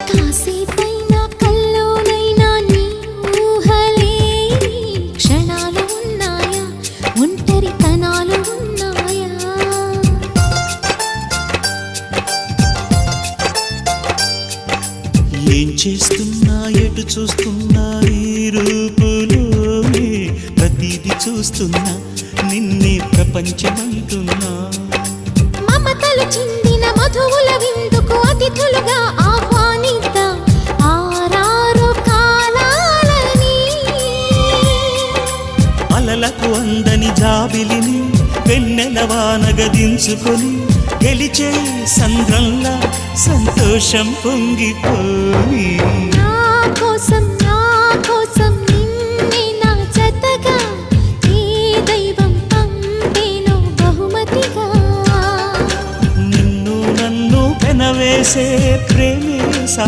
కాసేపైనా కల్లోనైనా నీ ఊహలే క్షణాలు ఉన్నాయా, ఒంటరితనాలు ఉన్నాయా? ఏం చేస్తున్నా ఎటు చూస్తున్నా ఈ రూపులోనే ప్రతిదీ చూస్తున్నా నిన్నే ప్రపంచమంటున్నా. మమతలు చిందిన మధువుల విందుకు అతిథులుగా ఆహ్వానిద్దాం ఆరారు కాలాలని. అలలకు అందని జాబిలిని వెన్నెల వానగదించుకొని గెలిచే సంద్రంలా సంతోషం పొంగిపోయి. నా కోసం నిన్నే నా జతగా ఏ దైవం పంపేనో బహుమతిగా. నిన్ను నన్ను పెనవేసే ప్రేమ